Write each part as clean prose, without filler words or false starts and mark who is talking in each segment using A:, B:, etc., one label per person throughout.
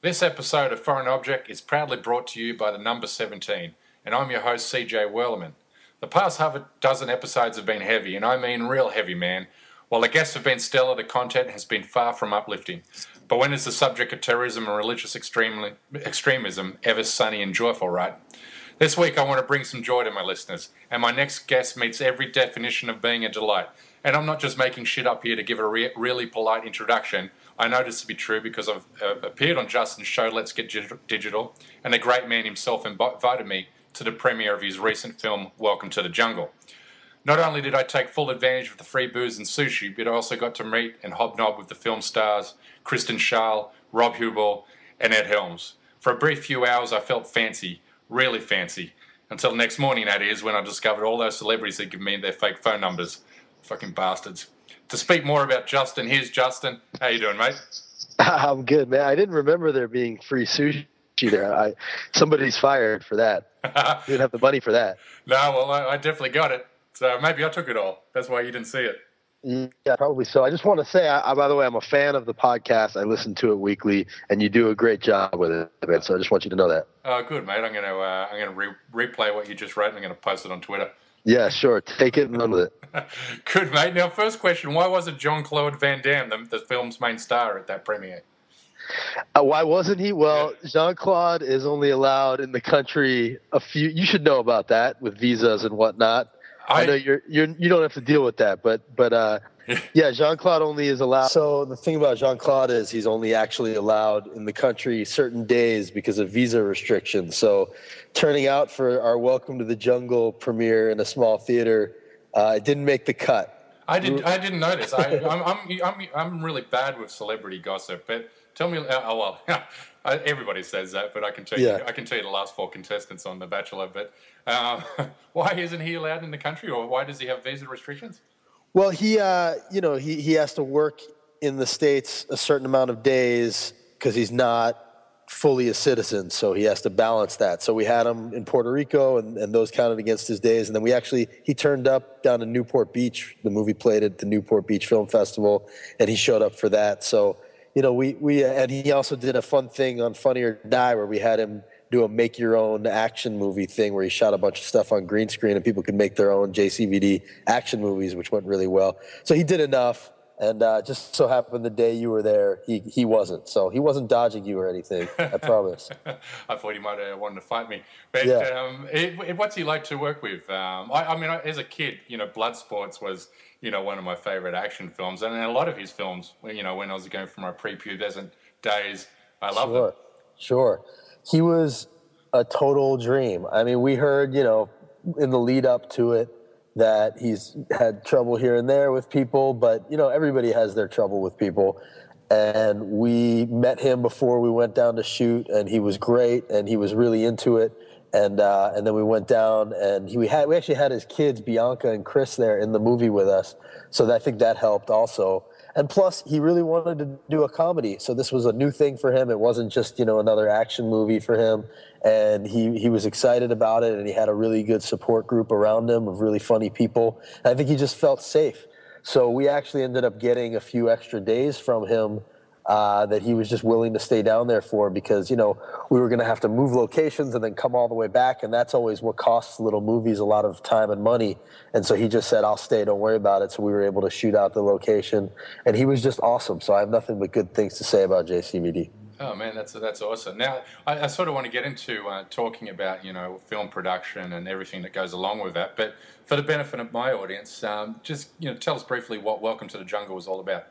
A: This episode of Foreign Object is proudly brought to you by the number 17, and I'm your host, CJ Werleman. The past half a dozen episodes have been heavy, and I mean real heavy, man. While the guests have been stellar, the content has been far from uplifting. But when is the subject of terrorism and religious extremism ever sunny and joyful, right? This week I want to bring some joy to my listeners, and my next guest meets every definition of being a delight. And I'm not just making shit up here to give a really polite introduction. I know this to be true because I've appeared on Justin's show, Let's Get Digital, and the great man himself invited me to the premiere of his recent film, Welcome to the Jungle. Not only did I take full advantage of the free booze and sushi, but I also got to meet and hobnob with the film stars Kristen Schaal, Rob Hubel, and Ed Helms. For a brief few hours, I felt fancy, really fancy, until the next morning, that is, when I discovered all those celebrities had given me their fake phone numbers. Fucking bastards. To speak more about Justin, here's Justin. How you doing, mate?
B: I'm good, man. I didn't remember there being free sushi there. Somebody's fired for that. You didn't have the money for that.
A: No, well, I definitely got it. So maybe I took it all. That's why you didn't see it.
B: Yeah, probably so. I just want to say, by the way, I'm a fan of the podcast. I listen to it weekly, and you do a great job with it, man. So I just want you to know that.
A: Oh, good, mate. I'm gonna replay what you just wrote, and I'm gonna post it on Twitter.
B: Yeah, sure. Take it and run with it.
A: Good, mate. Now, first question: why wasn't Jean-Claude Van Damme the film's main star at that premiere?
B: Why wasn't he? Well, Jean-Claude is only allowed in the country a few. You should know about that with visas and whatnot. I know you don't have to deal with that, but yeah, Jean-Claude only is allowed. So the thing about Jean-Claude is he's only actually allowed in the country certain days because of visa restrictions. So turning out for our Welcome to the Jungle premiere in a small theater, it didn't make the cut.
A: I didn't notice. I'm really bad with celebrity gossip, but tell me. Everybody says that, but I can tell you, I can tell you the last 4 contestants on The Bachelor. But why isn't he allowed in the country, or why does he have visa restrictions?
B: Well, he has to work in the States a certain amount of days because he's not fully a citizen, so he has to balance that. So we had him in Puerto Rico, and those counted against his days. And then he turned up down to Newport Beach. The movie played at the Newport Beach Film Festival, and he showed up for that. So, and he also did a fun thing on Funny or Die where we had him do a make-your-own action movie thing where he shot a bunch of stuff on green screen and people could make their own JCVD action movies, which went really well. So he did enough, and just so happened the day you were there, he wasn't. So he wasn't dodging you or anything, I promise.
A: I thought he might have wanted to fight me. But what's he like to work with? I mean, as a kid, Bloodsports was, one of my favorite action films. And a lot of his films, when I was going through my prepubescent days, I loved them.
B: Sure. He was a total dream. I mean, we heard, in the lead up to it that he's had trouble here and there with people, but, everybody has their trouble with people. And we met him before we went down to shoot, and he was great, and he was really into it. And then we went down, and we actually had his kids, Bianca and Chris, there in the movie with us. So I think that helped also. And plus, he really wanted to do a comedy. So this was a new thing for him. It wasn't just, another action movie for him. And he was excited about it, and he had a really good support group around him of really funny people. And I think he just felt safe. So we actually ended up getting a few extra days from him that he was just willing to stay down there for because, we were going to have to move locations and then come all the way back. And that's always what costs little movies a lot of time and money. And so he just said, I'll stay, don't worry about it. So we were able to shoot out the location. And he was just awesome. So I have nothing but good things to say about JCVD.
A: Oh, man, that's awesome. Now, I sort of want to get into talking about, film production and everything that goes along with that. But for the benefit of my audience, just, tell us briefly what Welcome to the Jungle was all about.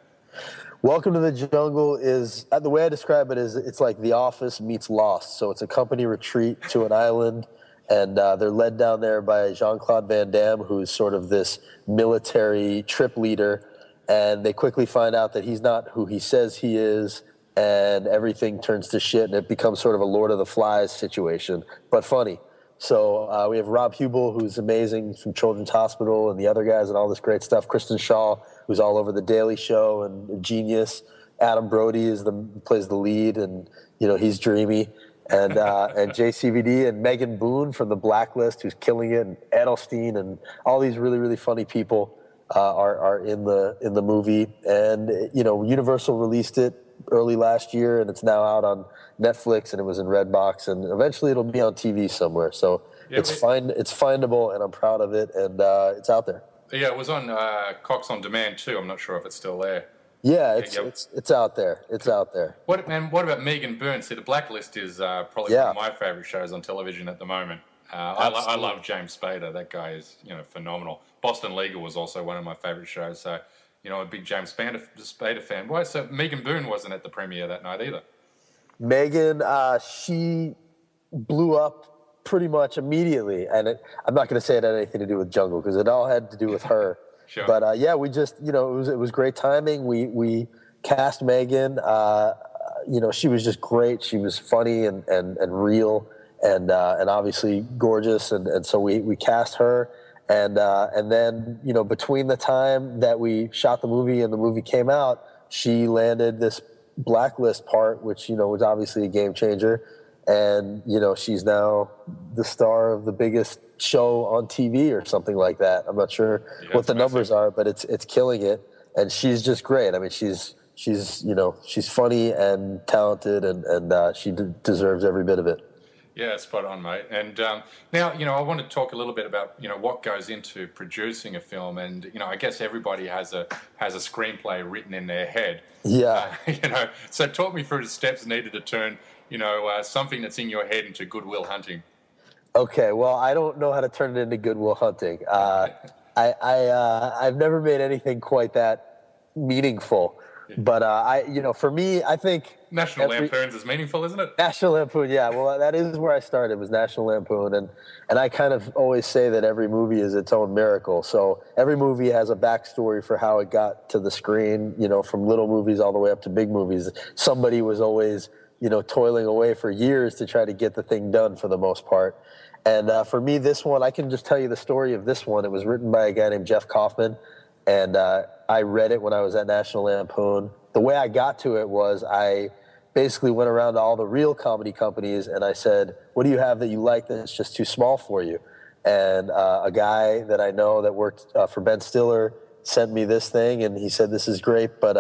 B: Welcome to the Jungle is, the way I describe it is, it's like The Office meets Lost. So it's a company retreat to an island, and they're led down there by Jean-Claude Van Damme, who's sort of this military trip leader. And they quickly find out that he's not who he says he is, and everything turns to shit, and it becomes sort of a Lord of the Flies situation, but funny. So we have Rob Hubel, who's amazing from Children's Hospital, and the other guys and all this great stuff. Kristen Schaal, who's all over The Daily Show and a genius. Adam Brody plays the lead, and he's dreamy. And JCVD and Megan Boone from The Blacklist, who's killing it, and Edelstein, and all these really, really funny people are in the movie. And Universal released it early last year, and it's now out on Netflix, and it was in Redbox, and eventually it'll be on TV somewhere. So it's findable, and I'm proud of it, and it's out there.
A: Yeah, it was on Cox on Demand too. I'm not sure if it's still there.
B: Yeah, it's out there. It's out there.
A: What about Megan Byrne? See, The Blacklist is probably one of my favourite shows on television at the moment. I love James Spader. That guy is phenomenal. Boston Legal was also one of my favourite shows. So a big James Spader fan. Why? So Megan Byrne wasn't at the premiere that night either.
B: Megan, she blew up pretty much immediately, and I'm not going to say it had anything to do with Jungle because it all had to do with her.
A: Sure.
B: But we just it was great timing. We cast Megan. She was just great. She was funny and real and obviously gorgeous, and so we cast her. And then between the time that we shot the movie and the movie came out, she landed this Blacklist part, which was obviously a game changer. And she's now the star of the biggest show on TV or something like that. I'm not sure what the numbers are, but it's killing it. And she's just great. I mean, she's funny and talented, and she deserves every bit of it.
A: Yeah, spot on, mate. And now, I want to talk a little bit about, what goes into producing a film. And, I guess everybody has a screenplay written in their head.
B: Yeah.
A: So talk me through the steps needed to turn, something that's in your head into Good Will Hunting.
B: Okay, well, I don't know how to turn it into Good Will Hunting. I've never made anything quite that meaningful. But for me, I think
A: National Lampoon's is meaningful, isn't it?
B: National Lampoon, yeah. Well, that is where I started. Was National Lampoon, and I kind of always say that every movie is its own miracle. So every movie has a backstory for how it got to the screen. From little movies all the way up to big movies. Somebody was always toiling away for years to try to get the thing done for the most part. And for me, this one, I can just tell you the story of this one. It was written by a guy named Jeff Kaufman. And I read it when I was at National Lampoon. The way I got to it was I basically went around to all the real comedy companies and I said, what do you have that you like that's just too small for you? And a guy that I know that worked for Ben Stiller sent me this thing, and he said, this is great, but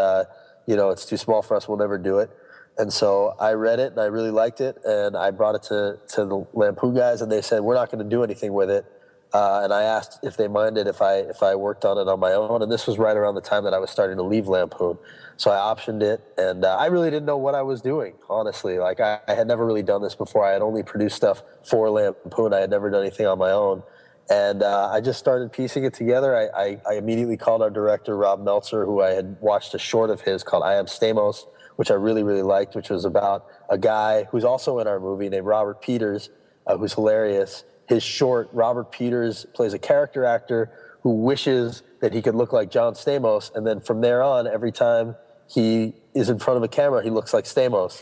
B: it's too small for us. We'll never do it. And so I read it and I really liked it, and I brought it to the Lampoon guys, and they said, we're not going to do anything with it. And I asked if they minded if I worked on it on my own. And this was right around the time that I was starting to leave Lampoon. So I optioned it, and I really didn't know what I was doing, honestly. Like, I had never really done this before. I had only produced stuff for Lampoon. I had never done anything on my own. And I just started piecing it together. I immediately called our director, Rob Meltzer, who I had watched a short of his called I Am Stamos, which I really, really liked, which was about a guy who's also in our movie named Robert Peters, who's hilarious. His short, Robert Peters plays a character actor who wishes that he could look like John Stamos, and then from there on, every time he is in front of a camera, he looks like Stamos.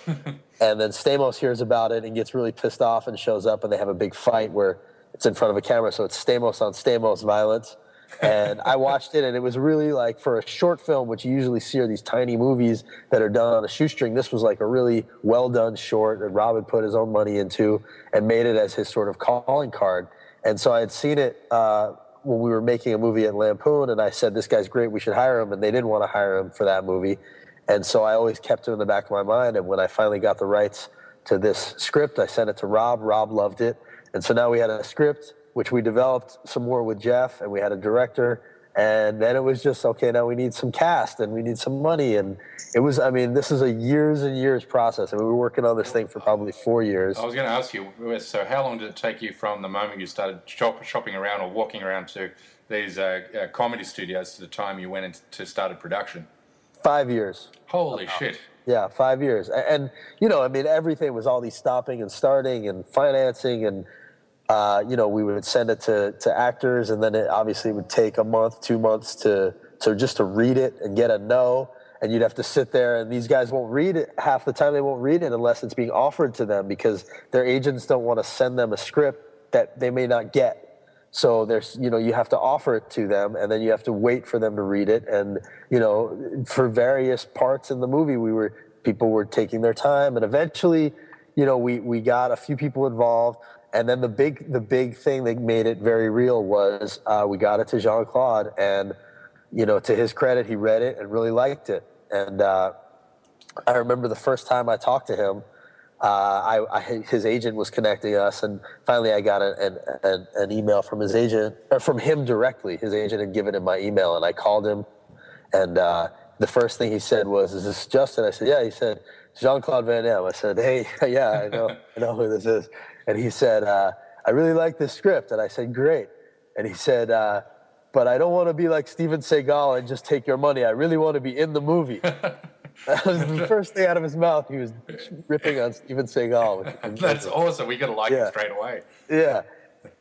B: And then Stamos hears about it and gets really pissed off and shows up, and they have a big fight where it's in front of a camera, so it's Stamos on Stamos violence. And I watched it, and it was really like, for a short film, which you usually see are these tiny movies that are done on a shoestring, this was like a really well-done short that Rob had put his own money into and made it as his sort of calling card. And so I had seen it when we were making a movie at Lampoon, and I said, this guy's great, we should hire him, and they didn't want to hire him for that movie. And so I always kept it in the back of my mind, and when I finally got the rights to this script, I sent it to Rob. Rob loved it. And so now we had a script, which we developed some more with Jeff, and we had a director, and then it was just, okay, now we need some cast, and we need some money, and it was, this is a years and years process, and we were working on this thing for probably 4 years.
A: I was going to ask you, so how long did it take you from the moment you started shopping around or walking around to these comedy studios to the time you went in to started production?
B: 5 years.
A: Holy shit.
B: Yeah, 5 years. And, everything was all these stopping and starting and financing, and we would send it to actors, and then it obviously would take a month, 2 months to just to read it and get a no. And you'd have to sit there, and these guys won't read it. Half the time they won't read it unless it's being offered to them, because their agents don't want to send them a script that they may not get. So there's, you have to offer it to them, and then you have to wait for them to read it. And, for various parts in the movie, people were taking their time, and eventually, we got a few people involved. And then the big thing that made it very real was we got it to Jean-Claude, and to his credit, he read it and really liked it. And I remember the first time I talked to him, his agent was connecting us, and finally I got an email from his agent, or from him directly. His agent had given him my email, and I called him, and the first thing he said was, "Is this Justin?" I said, "Yeah." He said, "Jean-Claude Van Damme." I said, "Hey, yeah, I know who this is." And he said, "I really like this script." And I said, "Great." And he said, "But I don't want to be like Steven Seagal and just take your money. I really want to be in the movie." That was the first thing out of his mouth. He was ripping on Steven Seagal.
A: That's awesome. We got to like him straight away.
B: Yeah.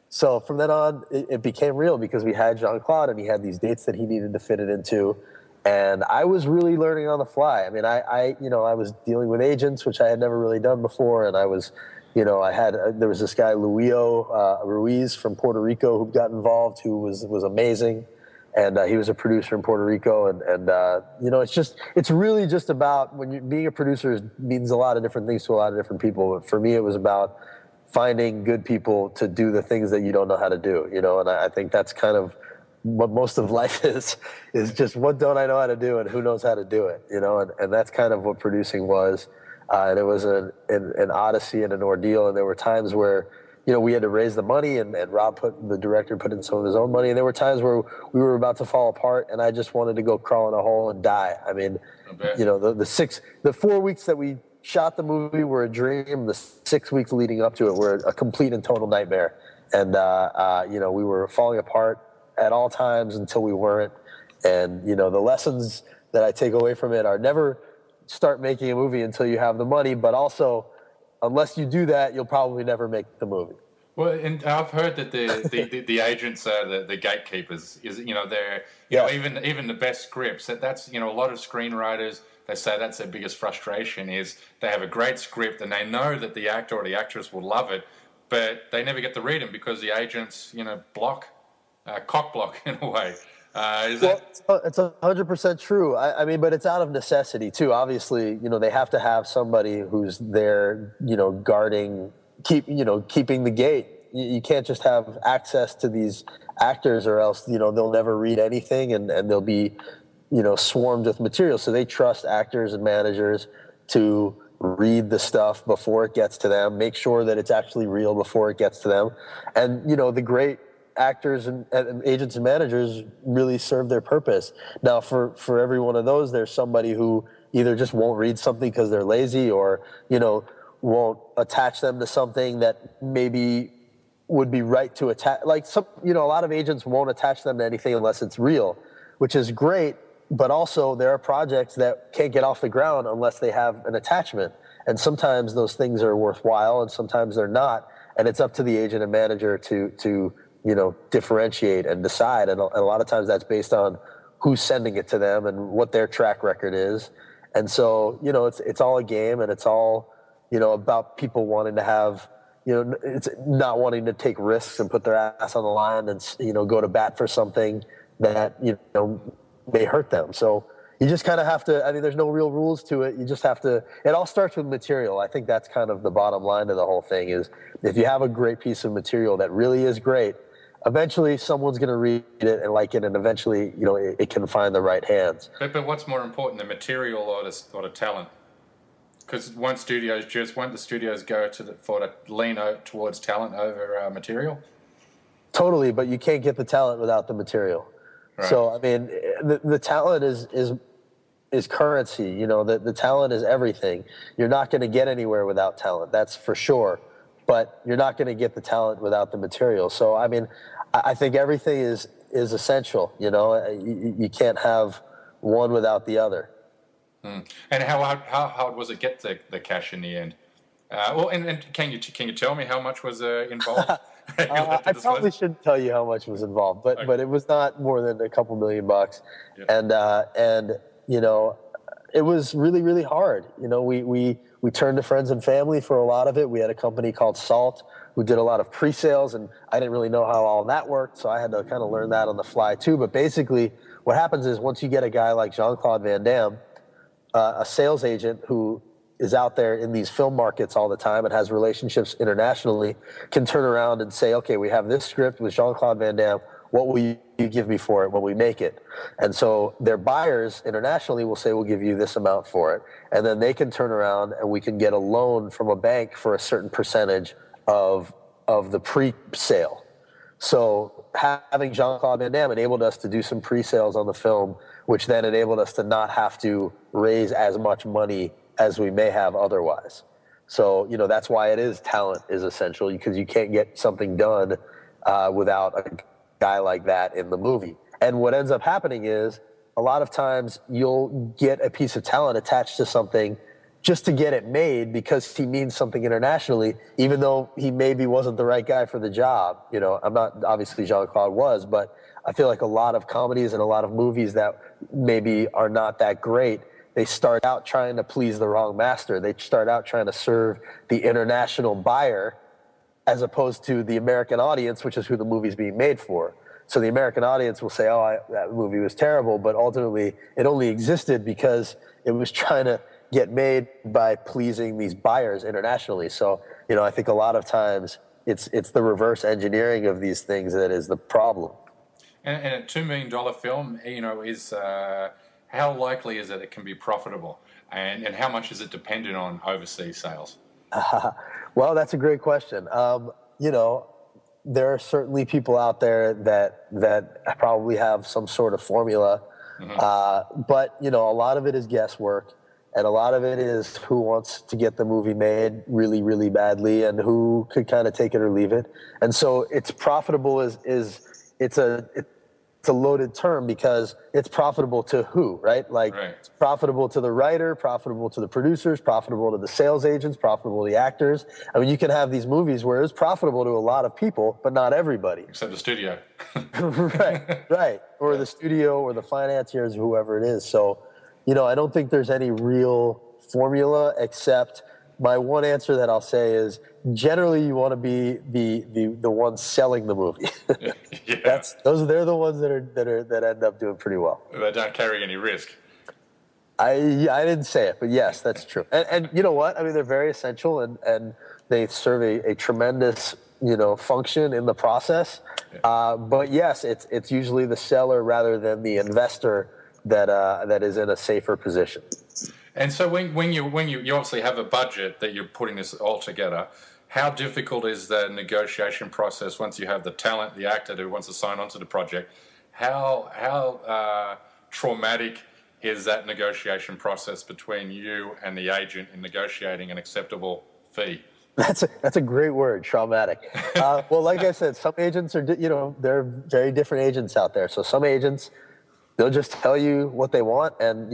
B: So from then on, it became real because we had Jean-Claude, and he had these dates that he needed to fit it into. And I was really learning on the fly. I mean, I was dealing with agents, which I had never really done before. And I was, there was this guy, Luio Ruiz from Puerto Rico, who got involved, who was amazing. And he was a producer in Puerto Rico. It's really just about, when you being a producer means a lot of different things to a lot of different people. But for me, it was about finding good people to do the things that you don't know how to do, and I think that's kind of what most of life is just, what don't I know how to do and who knows how to do it, and that's kind of what producing was. And it was an odyssey and an ordeal, and there were times where, we had to raise the money, and Rob, the director, put in some of his own money, and there were times where we were about to fall apart, and I just wanted to go crawl in a hole and die. I mean, the 4 weeks that we shot the movie were a dream. The 6 weeks leading up to it were a complete and total nightmare. And, we were falling apart at all times until we weren't. And, the lessons that I take away from it are never start making a movie until you have the money, but also, unless you do that, you'll probably never make the movie.
A: Well, and I've heard that the agents are the gatekeepers. They're even the best scripts. That's a lot of screenwriters, they say that's their biggest frustration is they have a great script and they know that the actor or the actress will love it, but they never get to read them because the agents, cock block in a way.
B: It's 100% true. I mean, but it's out of necessity too. Obviously, they have to have somebody who's there, guarding, keeping the gate. You can't just have access to these actors, or else, they'll never read anything, and they'll be, swarmed with material. So they trust actors and managers to read the stuff before it gets to them, make sure that it's actually real before it gets to them. And, the great actors and agents and managers really serve their purpose. Now, for every one of those, there's somebody who either just won't read something because they're lazy, or, won't attach them to something that maybe would be right to attach. Like a lot of agents won't attach them to anything unless it's real, which is great. But also, there are projects that can't get off the ground unless they have an attachment. And sometimes those things are worthwhile, and sometimes they're not. And it's up to the agent and manager to differentiate and decide. And a lot of times that's based on who's sending it to them and what their track record is. And so, it's all a game, and it's all, about people wanting to have, it's not wanting to take risks and put their ass on the line and, go to bat for something that, may hurt them. So you just kind of have to, there's no real rules to it. You just have to, it all starts with material. I think that's kind of the bottom line of the whole thing is, if you have a great piece of material that really is great, eventually someone's going to read it and like it, and eventually, it can find the right hands.
A: But what's more important, the material or the talent? Because won't the studios go to lean towards talent over material?
B: Totally, but you can't get the talent without the material. Right. So, the talent is currency. The talent is everything. You're not going to get anywhere without talent, that's for sure. But you're not going to get the talent without the material. So, I think everything is essential. You can't have one without the other.
A: And how hard was it get the cash in the end? And can you tell me how much was involved?
B: I probably shouldn't tell you how much was involved, but okay. But it was not more than a couple $1 million. Yep. And it was really, really hard. We turned to friends and family for a lot of it. We had a company called Salt who did a lot of pre-sales, and I didn't really know how all that worked, so I had to kind of learn that on the fly too. But basically, what happens is, once you get a guy like Jean-Claude Van Damme, a sales agent who is out there in these film markets all the time and has relationships internationally, can turn around and say, okay, we have this script with Jean-Claude Van Damme. what will you give me for it when we make it? And so their buyers internationally will say, we'll give you this amount for it. And then they can turn around and we can get a loan from a bank for a certain percentage of the pre-sale. So having Jean-Claude Van Damme enabled us to do some pre-sales on the film, which then enabled us to not have to raise as much money as we may have otherwise. So, that's why talent is essential, because you can't get something done without a guy like that in the movie. And what ends up happening is a lot of times you'll get a piece of talent attached to something just to get it made because he means something internationally, even though he maybe wasn't the right guy for the job. I'm not, obviously Jean-Claude was, but I feel like a lot of comedies and a lot of movies that maybe are not that great, they start out trying to please the wrong master. They start out trying to serve the international buyer as opposed to the American audience, which is who the movie's being made for. So the American audience will say, that movie was terrible, but ultimately it only existed because it was trying to get made by pleasing these buyers internationally. So, I think a lot of times it's the reverse engineering of these things that is the problem.
A: And a $2 million film, is how likely is it can be profitable? And how much is it dependent on overseas sales?
B: Well, that's a great question. There are certainly people out there that probably have some sort of formula. Mm-hmm. But, a lot of it is guesswork. And a lot of it is who wants to get the movie made really, really badly and who could kind of take it or leave it. And so it's profitable it's a loaded term because it's profitable to who, right? Like right. It's profitable to the writer, profitable to the producers, profitable to the sales agents, profitable to the actors. I mean, you can have these movies where it's profitable to a lot of people, but not everybody.
A: Except the studio.
B: Right. Or the studio or the financiers, whoever it is. So, I don't think there's any real formula, except my one answer that I'll say is generally you want to be the one selling the movie. Yeah. They're the ones that end up doing pretty well.
A: They don't carry any risk.
B: I didn't say it, but yes, that's true. And you know what? I mean, they're very essential and they serve a tremendous function in the process. Yeah. But yes, it's usually the seller rather than the investor that is in a safer position.
A: And so when you obviously have a budget that you're putting this all together, how difficult is the negotiation process once you have the talent, the actor who wants to sign on to the project? How traumatic is that negotiation process between you and the agent in negotiating an acceptable fee?
B: That's a great word, traumatic. Well, like I said, some agents are, there are very different agents out there. So some agents, they'll just tell you what they want, and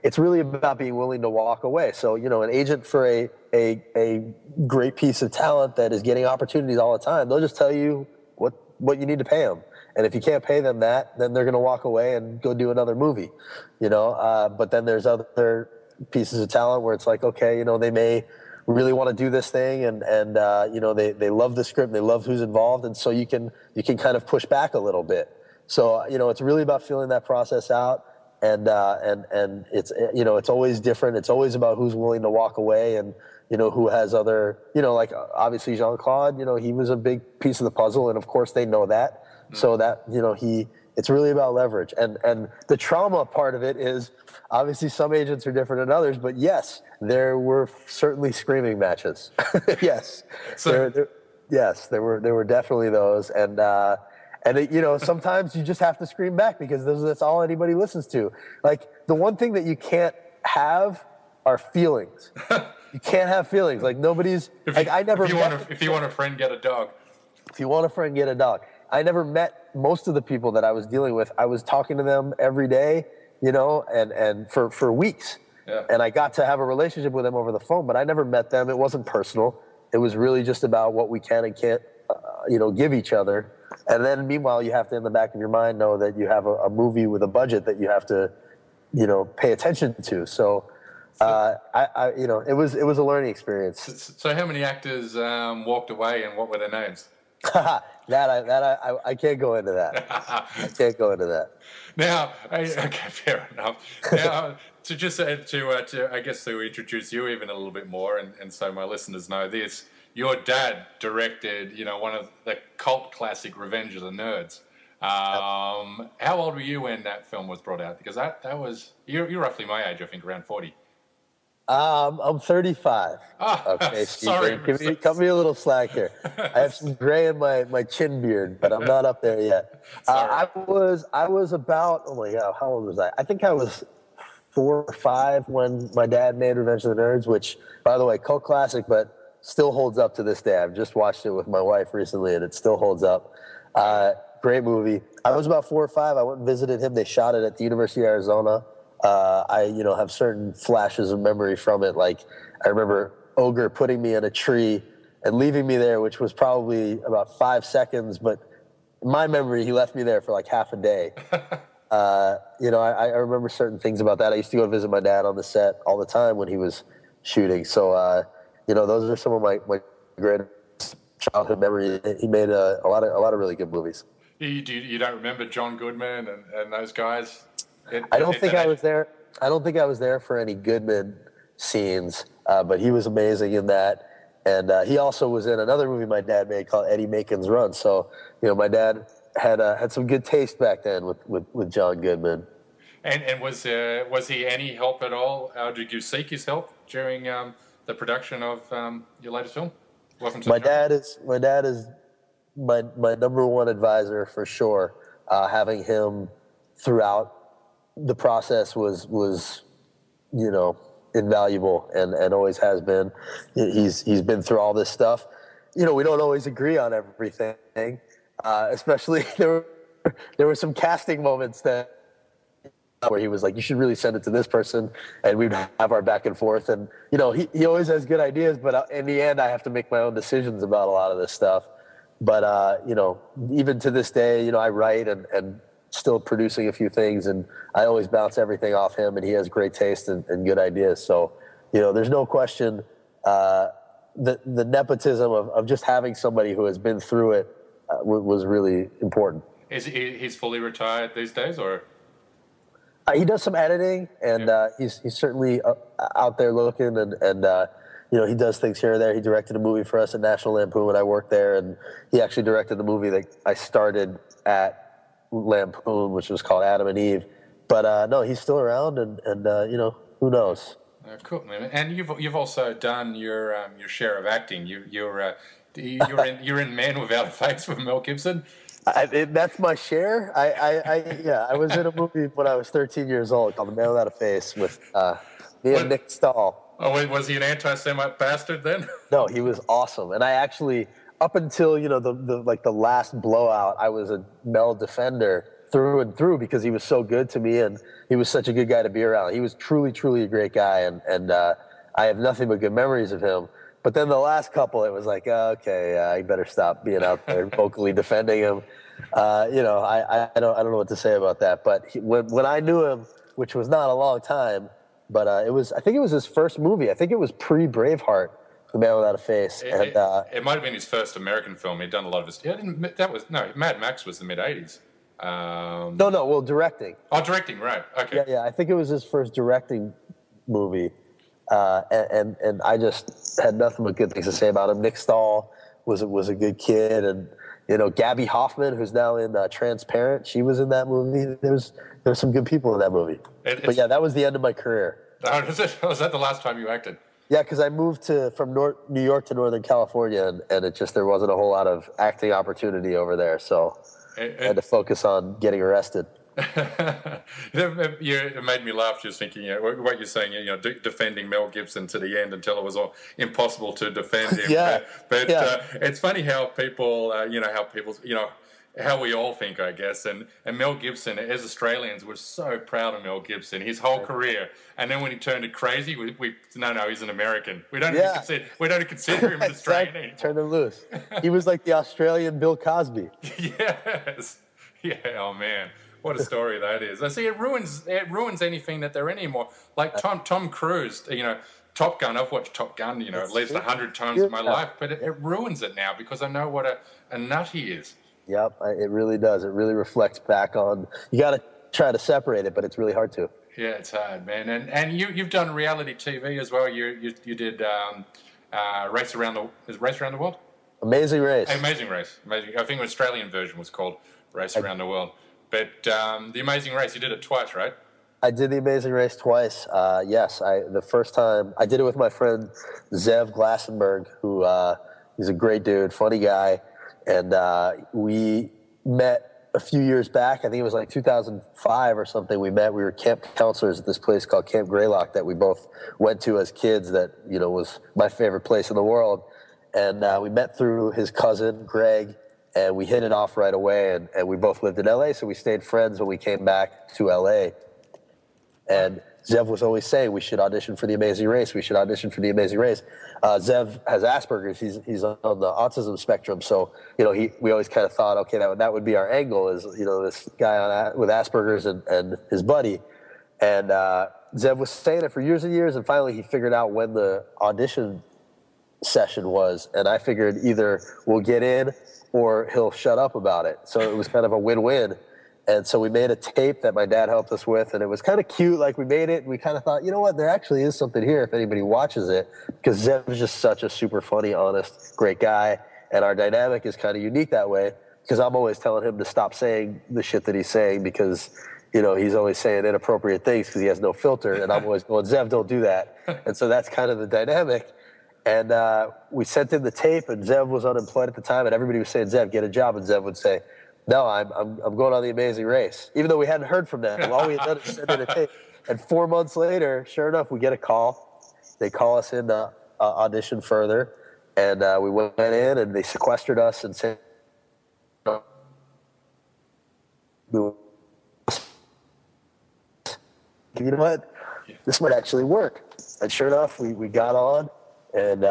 B: it's really about being willing to walk away. So an agent for a great piece of talent that is getting opportunities all the time, they'll just tell you what you need to pay them, and if you can't pay them that, then they're going to walk away and go do another movie. But then there's other pieces of talent where it's like, okay, they may really want to do this thing, and they love the script, they love who's involved, and so you can kind of push back a little bit. So, it's really about feeling that process out, and it's, it's always different. It's always about who's willing to walk away and, who has other, like obviously Jean-Claude, he was a big piece of the puzzle, and of course they know that. Mm-hmm. So that, it's really about leverage. And the trauma part of it is obviously some agents are different than others, but yes, there were certainly screaming matches. Yes. So, there were definitely those. And sometimes you just have to scream back because that's all anybody listens to. Like, the one thing that you can't have are feelings. You can't have feelings. Like, nobody's...
A: If you want a friend, get a dog.
B: If you want a friend, get a dog. I never met most of the people that I was dealing with. I was talking to them every day, and for weeks. Yeah. And I got to have a relationship with them over the phone, but I never met them. It wasn't personal. It was really just about what we can and can't, give each other. And then meanwhile, you have to, in the back of your mind, know that you have a movie with a budget that you have to, pay attention to. So, it was a learning experience.
A: So how many actors walked away, and what were their names?
B: I can't go into that. I can't go into that.
A: Now, okay, fair enough. Now, to introduce you even a little bit more, and so my listeners know this. Your dad directed, one of the cult classic Revenge of the Nerds. How old were you when that film was brought out? Because that was you're roughly my age, I think, around 40.
B: I'm 35.
A: Ah,
B: Okay,
A: sorry,
B: CJ, cut me a little slack here. I have some gray in my chin beard, but I'm not up there yet.
A: Sorry.
B: I was about, oh my God, how old was I? I think I was 4 or 5 when my dad made Revenge of the Nerds, which, by the way, cult classic, but still holds up to this day. I've just watched it with my wife recently, and it still holds up. Great movie. I was about 4 or 5. I went and visited him. They shot it at the University of Arizona. I have certain flashes of memory from it. Like I remember Ogre putting me in a tree and leaving me there, which was probably about 5 seconds, but in my memory, he left me there for like half a day. I remember certain things about that. I used to go visit my dad on the set all the time when he was shooting. So, those are some of my great childhood memories. He made a lot of really good movies.
A: You don't remember John Goodman and those guys?
B: I don't think I was there. I don't think I was there for any Goodman scenes, but he was amazing in that. And he also was in another movie my dad made called Eddie Macon's Run. So, my dad had some good taste back then with John Goodman.
A: And was he any help at all? Did you seek his help during the production of your latest film?
B: My dad is my number one advisor for sure. Having him throughout the process was invaluable and always has been. He's been through all this stuff. We don't always agree on everything. Especially there were some casting moments where he was like, you should really send it to this person, and we'd have our back and forth. And he always has good ideas, but in the end I have to make my own decisions about a lot of this stuff. But even to this day, I write and still producing a few things, and I always bounce everything off him, and he has great taste and good ideas. So there's no question the nepotism of just having somebody who has been through it was really important.
A: He's fully retired these days, or?
B: He does some editing, and he's certainly out there looking, and he does things here and there. He directed a movie for us at National Lampoon when I worked there, and he actually directed the movie that I started at Lampoon, which was called Adam and Eve. But no, he's still around, and who knows?
A: Cool, man. And you've also done your share of acting. You're in Man Without a Face with Mel Gibson.
B: That's my share. I was in a movie when I was 13 years old called The Man Without a Face with me and Nick Stahl.
A: Oh, was he an anti-Semite bastard then?
B: No, he was awesome. And I actually, up until the last blowout, I was a Mel defender through and through because he was so good to me and he was such a good guy to be around. He was truly, truly a great guy, and I have nothing but good memories of him. But then the last couple, it was like, okay, I better stop being out there vocally defending him. I don't know what to say about that. But when I knew him, which was not a long time, but I think it was his first movie. I think it was pre-Braveheart, The Man Without a Face.
A: It might have been his first American film. He'd done a lot of his. Mad Max was the mid-'80s.
B: No, well, directing.
A: Oh, directing, right? Okay.
B: Yeah. I think it was his first directing movie. And I just had nothing but good things to say about him. Nick Stahl was a good kid, and Gabby Hoffman, who's now in Transparent, she was in that movie. There was some good people in that movie. But yeah, that was the end of my career.
A: Was that the last time you acted?
B: Yeah, because I moved from New York to Northern California, and there wasn't a whole lot of acting opportunity over there, so I had to focus on getting arrested.
A: It made me laugh just thinking what you're saying, defending Mel Gibson to the end until it was all impossible to defend him. But it's funny how people, how we all think, I guess. And Mel Gibson, as Australians, we're so proud of Mel Gibson, his whole career. And then when he turned it crazy, no, he's an American. We don't even consider him an Australian anymore.
B: Turn him loose. He was like the Australian Bill Cosby.
A: Yes. Yeah. Oh man. What a story that is. I see it ruins anything that they're in anymore. Like Tom Cruise, Top Gun. I've watched Top Gun, at least 100 times in my life, but it ruins it now because I know what a nut he is.
B: Yep, it really does. It really reflects back on. You got to try to separate it, but it's really hard to.
A: Yeah, it's hard, man. And you've done reality TV as well. You did Race Around the World.
B: Amazing Race.
A: Amazing Race. Amazing. I think the Australian version was called race around the world. But the Amazing Race, you did it twice, right?
B: I did the Amazing Race twice. Yes, the first time I did it with my friend Zev Glassenberg, who he's a great dude, funny guy, and we met a few years back. I think it was like 2005 or something. We met. We were camp counselors at this place called Camp Greylock that we both went to as kids. That was my favorite place in the world. And we met through his cousin Greg, and we hit it off right away. And we both lived in LA, so we stayed friends when we came back to LA. And Zev was always saying we should audition for the Amazing Race. We should audition for the Amazing Race. Zev has Asperger's. He's on the autism spectrum. So we always kind of thought, okay, that would be our angle is this guy with Asperger's and his buddy. And Zev was saying it for years and years, and finally he figured out when the audition session was. And I figured either we'll get in or he'll shut up about it. So it was kind of a win-win. And so we made a tape that my dad helped us with, and it was kind of cute. Like, we made it, and we kind of thought, you know what, there actually is something here if anybody watches it, because Zev is just such a super funny, honest, great guy, and our dynamic is kind of unique that way, because I'm always telling him to stop saying the shit that he's saying, because, he's always saying inappropriate things because he has no filter, and I'm always going, Zev, don't do that. And so that's kind of the dynamic. And we sent him the tape, and Zev was unemployed at the time, and everybody was saying, Zev, get a job, and Zev would say, no, I'm going on the Amazing Race. Even though we hadn't heard from them, all we had done is send in a tape. And 4 months later, sure enough, we get a call. They call us in to audition further, and we went in, and they sequestered us and said, you know what? This might actually work. And sure enough, we got on, and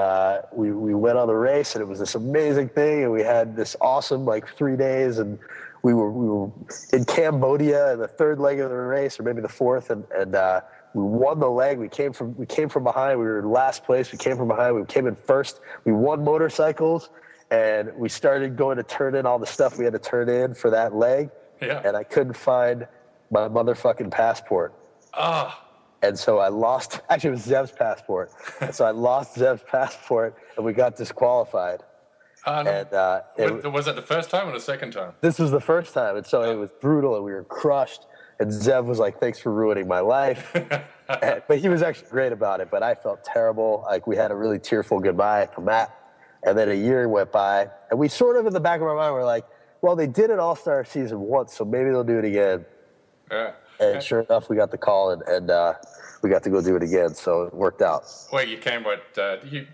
B: we went on the race, and it was this amazing thing, and we had this awesome 3 days, and we were in Cambodia in the third leg of the race, or maybe the fourth, and we won the leg. We came from behind. We were in last place. We came from behind. We came in first. We won motorcycles, and we started going to turn in all the stuff we had to turn in for that leg.
A: Yeah.
B: And I couldn't find my motherfucking passport. And so I lost, actually it was Zev's passport. And so I lost Zev's passport, and we got disqualified.
A: Was that the first time or the second time?
B: This was the first time, and so it was brutal, and we were crushed. And Zev was like, thanks for ruining my life. But he was actually great about it, but I felt terrible. Like, we had a really tearful goodbye to Matt. And then a year went by, and we sort of, in the back of our mind, were like, well, they did an All-Star season once, so maybe they'll do it again.
A: Yeah.
B: And sure enough, we got the call, and we got to go do it again, so it worked out.
A: Wait, you came you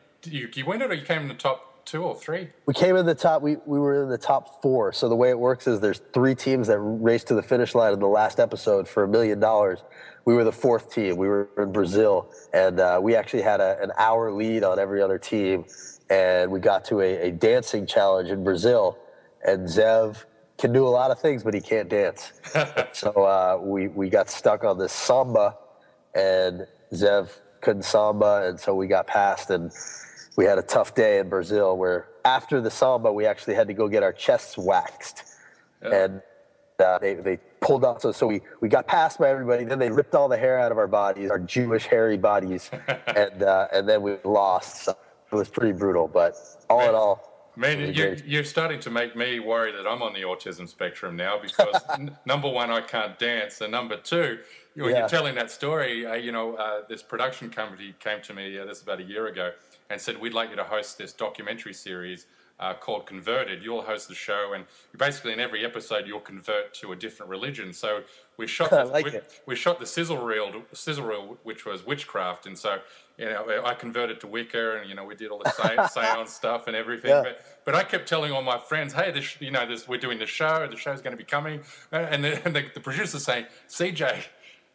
A: win it, or you came in the top 2 or 3?
B: We came in the top, we were in the top 4. So the way it works is there's 3 teams that race to the finish line in the last episode for $1 million. We were the 4th team. We were in Brazil, and we actually had an hour lead on every other team, and we got to a dancing challenge in Brazil, and Zev can do a lot of things, but he can't dance. So we got stuck on this samba, and Zev couldn't samba, and so we got passed, and we had a tough day in Brazil where after the samba, we actually had to go get our chests waxed. Yeah. And they pulled out, so we got passed by everybody, then they ripped all the hair out of our bodies, our Jewish hairy bodies, and then we lost. So it was pretty brutal, but all in all,
A: man, you're starting to make me worry that I'm on the autism spectrum now, because number one, I can't dance, and number two, when you're telling that story, this production company came to me this about a year ago and said, we'd like you to host this documentary series called Converted. You'll host the show, and basically in every episode you'll convert to a different religion. So we shot we shot the sizzle reel, which was witchcraft, and so I converted to Wicca, and we did all the seance stuff and everything. Yeah. But I kept telling all my friends, hey, we're doing the show. The show's going to be coming, and the producer's saying, CJ,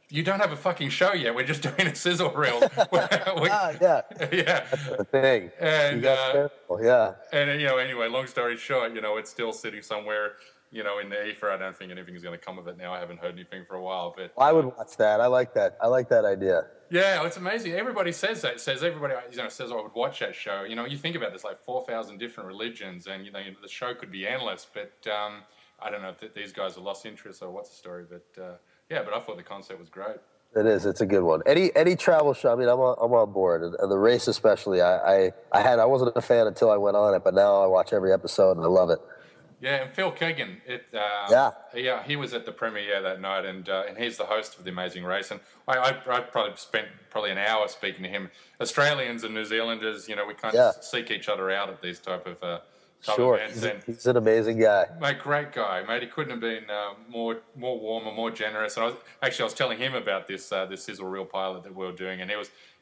A: you don't have a fucking show yet. We're just doing a sizzle reel.
B: Yeah. That's the thing.
A: And
B: you got careful. Yeah.
A: And anyway, long story short, it's still sitting somewhere, in the ether. I don't think anything's going to come of it now. I haven't heard anything for a while. But
B: I would watch that. I like that. I like that idea.
A: Yeah, it's amazing. Everybody says that. Everybody says I would watch that show. You think about this, like 4,000 different religions, and the show could be endless. But I don't know if these guys have lost interest or what's the story. But but I thought the concept was great.
B: It is. It's a good one. Any travel show. I mean, I'm on board, and the race especially. I wasn't a fan until I went on it, but now I watch every episode and I love it.
A: Yeah, and Phil Keegan,
B: Yeah.
A: yeah, he was at the premiere that night, and he's the host of The Amazing Race, and I probably spent probably an hour speaking to him. Australians and New Zealanders, we kind of
B: Yeah.
A: seek each other out at these type
B: Sure.
A: events, and
B: He's an amazing guy.
A: mate, great guy, mate. He couldn't have been more warm or more generous. And I was telling him about this sizzle reel pilot that we were doing, and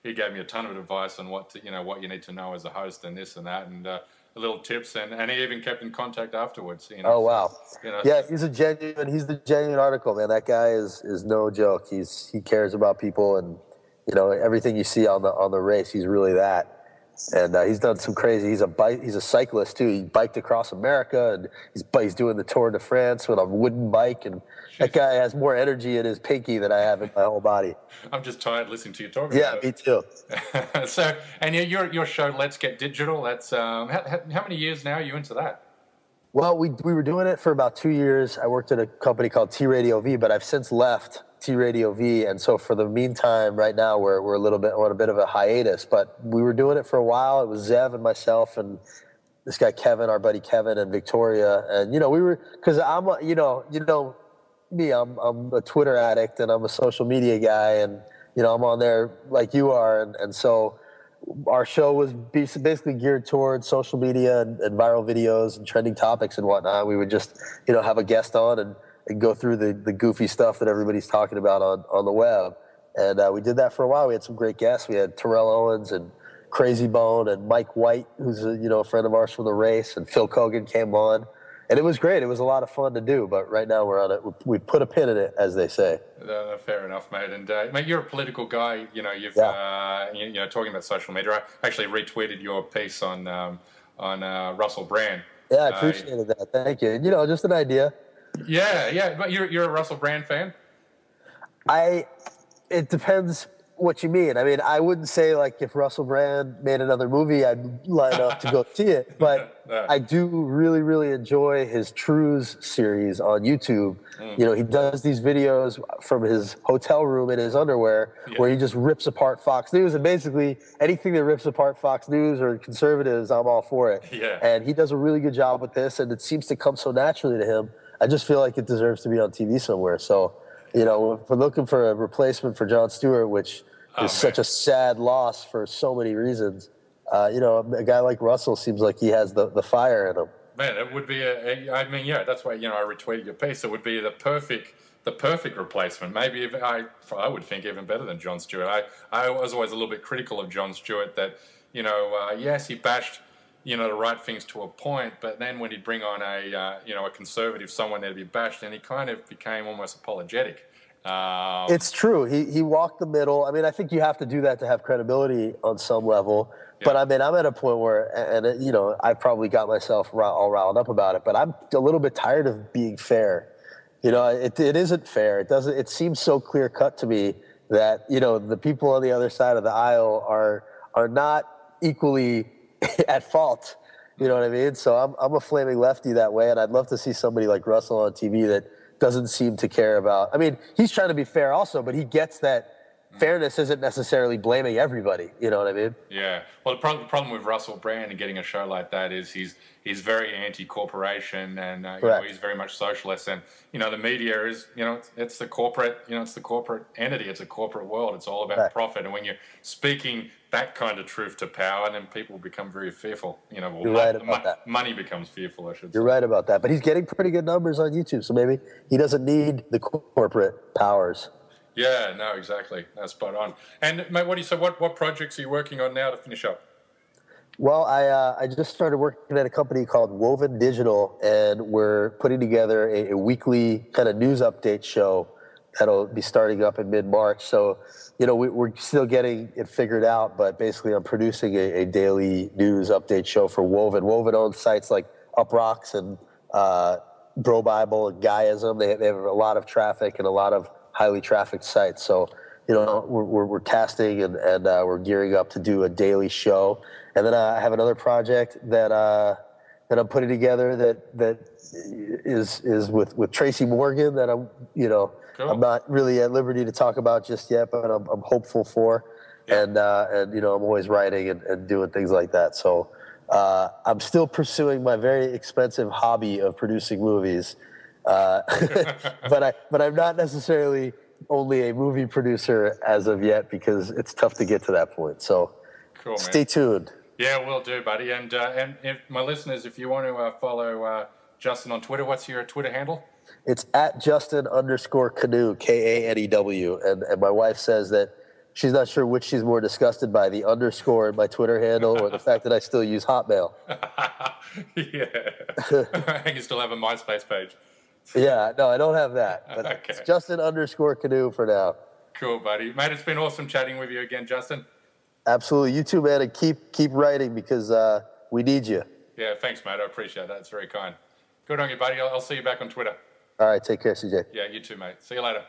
A: he gave me a ton of advice on what you need to know as a host and this and that, and little tips, and he even kept in contact afterwards.
B: Oh wow.
A: So,
B: Yeah, he's the genuine article, man. That guy is no joke. He cares about people, and everything you see on the race, he's really that. And he's done some crazy. He's a cyclist too. He biked across America, and he's doing the Tour de France with a wooden bike. And that guy has more energy in his pinky than I have in my whole body.
A: I'm just tired listening to you talk about
B: it. Yeah, me too.
A: So, and your show, Let's Get Digital. That's how many years now are you into that?
B: Well, we were doing it for about 2 years. I worked at a company called T Radio V, but I've since left T Radio V, and so for the meantime, right now we're on a bit of a hiatus. But we were doing it for a while. It was Zev and myself and this guy Kevin, our buddy Kevin, and Victoria, and we were, because I'm me, I'm a Twitter addict and I'm a social media guy, and I'm on there like you are, and so our show was basically geared towards social media and viral videos and trending topics and whatnot. We would just, have a guest on and go through the goofy stuff that everybody's talking about on the web. And we did that for a while. We had some great guests. We had Terrell Owens and Crazy Bone and Mike White, who's a friend of ours from the race, and Phil Kogan came on. And it was great. It was a lot of fun to do. But right now we're on it. We put a pin in it, as they say.
A: Fair enough, mate. And mate, you're a political guy. You've talking about social media. I actually retweeted your piece on Russell Brand.
B: Yeah, I appreciated that. Thank you. Just an idea.
A: Yeah. But you're a Russell Brand fan?
B: It depends what you mean. I mean, I wouldn't say like if Russell Brand made another movie, I'd line up to go see it. But I do really, really enjoy his Trues series on YouTube. He does these videos from his hotel room in his underwear where he just rips apart Fox News. And basically anything that rips apart Fox News or conservatives, I'm all for it.
A: Yeah.
B: And he does a really good job with this, and it seems to come so naturally to him. I just feel like it deserves to be on TV somewhere. So, if we're looking for a replacement for Jon Stewart, which is such a sad loss for so many reasons, a guy like Russell seems like he has the fire in him.
A: Man, it would be that's why, I retweeted your piece. It would be the perfect replacement. Maybe I would think even better than Jon Stewart. I was always a little bit critical of Jon Stewart that, yes, he bashed, the right things to a point, but then when he'd bring on a conservative, someone there to be bashed, and he kind of became almost apologetic.
B: It's true. He walked the middle. I mean, I think you have to do that to have credibility on some level. Yeah. But I mean, I'm at a point where, and I probably got myself all riled up about it, but I'm a little bit tired of being fair. It isn't fair. It seems so clear cut to me that, the people on the other side of the aisle are not equally at fault. You know what I mean? So I'm a flaming lefty that way, and I'd love to see somebody like Russell on TV that doesn't seem to care about. I mean, he's trying to be fair also, but he gets that fairness isn't necessarily blaming everybody. You know what I mean?
A: Yeah. Well, the problem with Russell Brand and getting a show like that is he's very anti-corporation, and he's very much socialist. And the media is it's the corporate entity. It's a corporate world. It's all about profit. And when you're speaking that kind of truth to power, then people become very fearful.
B: You're right about that.
A: Money becomes fearful, I should say.
B: You're right about that. But he's getting pretty good numbers on YouTube, so maybe he doesn't need the corporate powers.
A: Yeah, no, exactly. That's spot on. And mate, what projects are you working on now to finish up?
B: Well, I just started working at a company called Woven Digital, and we're putting together a weekly kind of news update show that'll be starting up in mid-March. So, we're still getting it figured out, but basically I'm producing a daily news update show for Woven. Woven owns sites like Uprocks and Bro Bible and Guyism. They have a lot of traffic and a lot of highly trafficked sites. So, we're casting and we're gearing up to do a daily show. And then I have another project that I'm putting together that is with Tracy Morgan that I'm, cool. I'm not really at liberty to talk about just yet, but I'm hopeful for. Yeah. And I'm always writing and doing things like that. So I'm still pursuing my very expensive hobby of producing movies, but I'm not necessarily only a movie producer as of yet because it's tough to get to that point. So
A: Cool, man.
B: stay tuned.
A: Yeah, will do, buddy. And if my listeners, if you want to follow Justin on Twitter, what's your Twitter handle?
B: It's at Justin_Kanew, Kanew, and my wife says that she's not sure which she's more disgusted by, the underscore in my Twitter handle or the fact that I still use Hotmail.
A: Yeah. You still have a MySpace page.
B: Yeah, no, I don't have that. But
A: Okay.
B: It's Justin_Kanew for now.
A: Cool, buddy. Mate, it's been awesome chatting with you again, Justin.
B: Absolutely. You too, man, and keep writing because we need you.
A: Yeah, thanks, mate. I appreciate that. It's very kind. Good on you, buddy. I'll see you back on Twitter.
B: All right, take care, CJ.
A: Yeah, you too, mate. See you later.